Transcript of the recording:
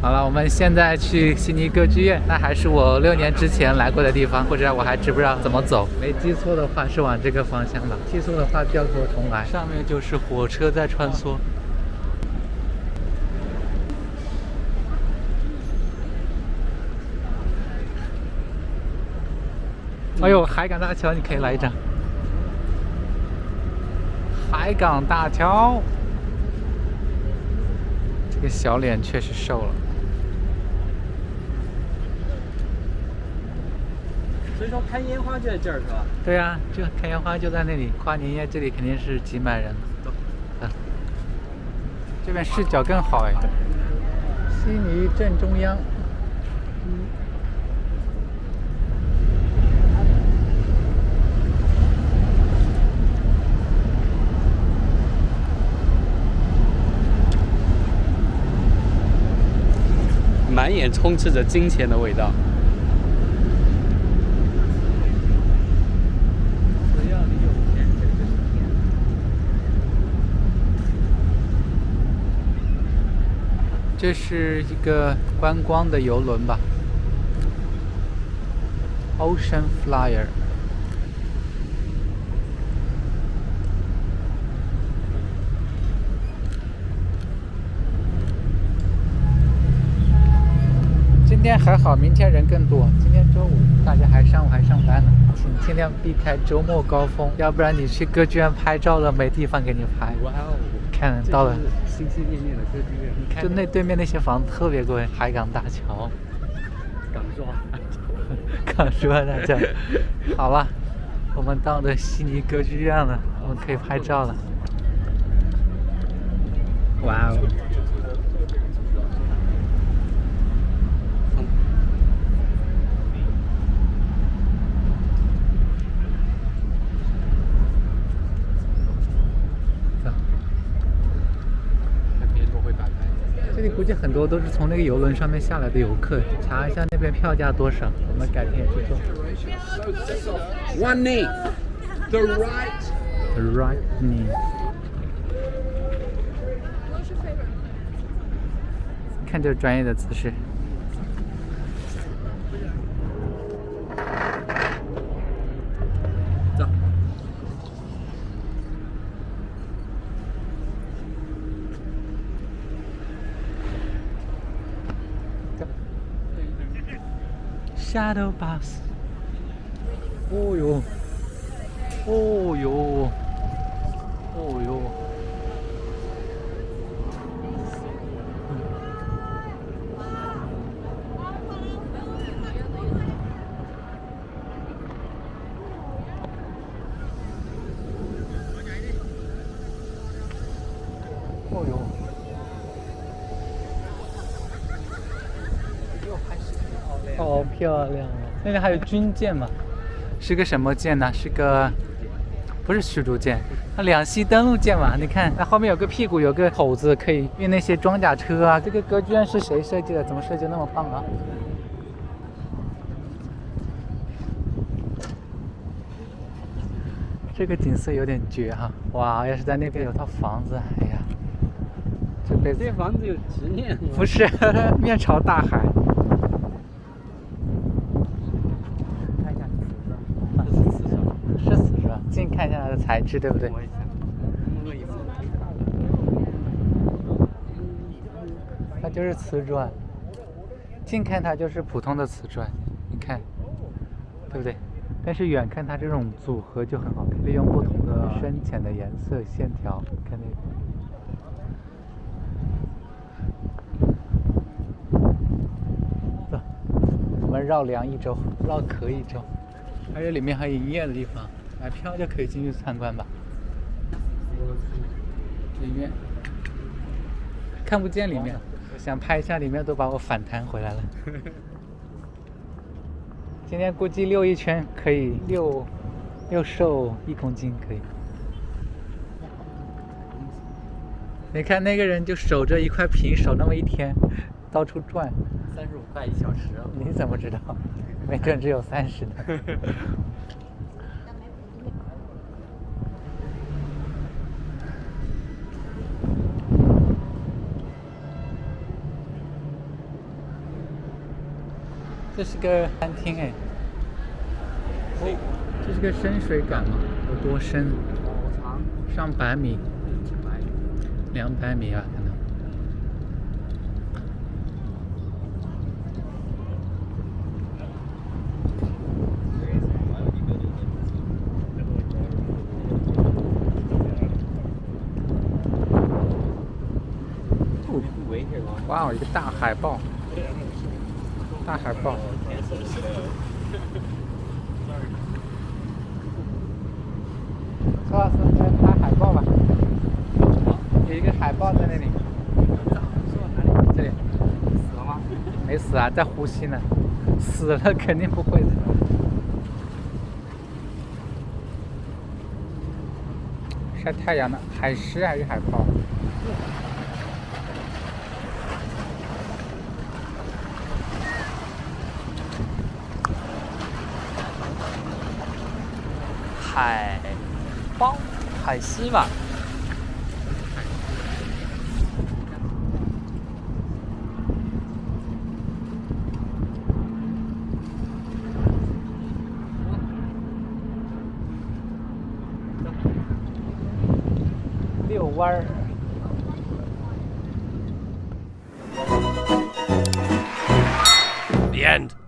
好了，我们现在去悉尼歌剧院，那还是我6年之前来过的地方，或者我还知不知道怎么走。没记错的话是往这个方向吧，记错的话掉头重来。上面就是火车在穿梭。哎呦，海港大桥，你可以来一张。海港大桥，这个小脸确实瘦了。所以说看烟花就在这儿是吧？对啊，这看烟花就在那里，跨年夜这里肯定是挤满人。这边视角更好哎。悉尼正中央。满眼充斥着金钱的味道。这是一个观光的邮轮吧 ，Ocean Flyer。今天还好，明天人更多。今天周五，大家上午还上班呢，请尽量避开周末高峰，要不然你去歌剧院拍照了，没地方给你拍。哇哦！看到了，心心念念的歌剧院。就那对面那些房子特别贵，海港大桥。港珠澳大桥。港珠澳大桥。好了，我们到了悉尼歌剧院了，我们可以拍照了。哇哦！这里估计很多都是从那个邮轮上面下来的游客，查一下那边票价多少，我们改天也去做。One knee, the right knee。看这专业的姿势。走。Shadow bus。哦哟，哦哟，哦哟。哦哟。好漂亮啊！那边还有军舰嘛？是个什么舰呢？是个，不是驱逐舰，它两栖登陆舰嘛？你看，它后面有个屁股，有个口子，可以运那些装甲车啊。这个歌剧院是谁设计的？怎么设计那么棒啊？这个景色有点绝哈！哇，要是在那边有套房子，哎呀，这辈子。这房子有执念吗？不是，面朝大海。近看一下它的材质，对不对？它就是瓷砖，近看它就是普通的瓷砖，你看，对不对？但是远看它这种组合就很好看，利用不同的深浅的颜色线条，看那个。走，我们绕梁一周，绕壳一周，而且里面还有营业的地方。买票就可以进去参观吧。里面看不见里面，我想拍一下里面，都把我反弹回来了。今天估计溜一圈可以溜瘦1公斤可以。你看那个人就守着一块屏，守那么一天，到处转。35块1小时。你怎么知道？没准只有30的。这是个餐厅哎。哦，这是个深水港吗？有多深？好长，上百米，200米啊，可能。哇哦，一个大海豹，大海豹。苏老师，来拍海豹吧。有一个海豹在那里。这里。死了吗？没死啊，在呼吸呢。死了肯定不会的。晒太阳呢，海狮还是海豹？海豹，海狮吧。遛弯儿。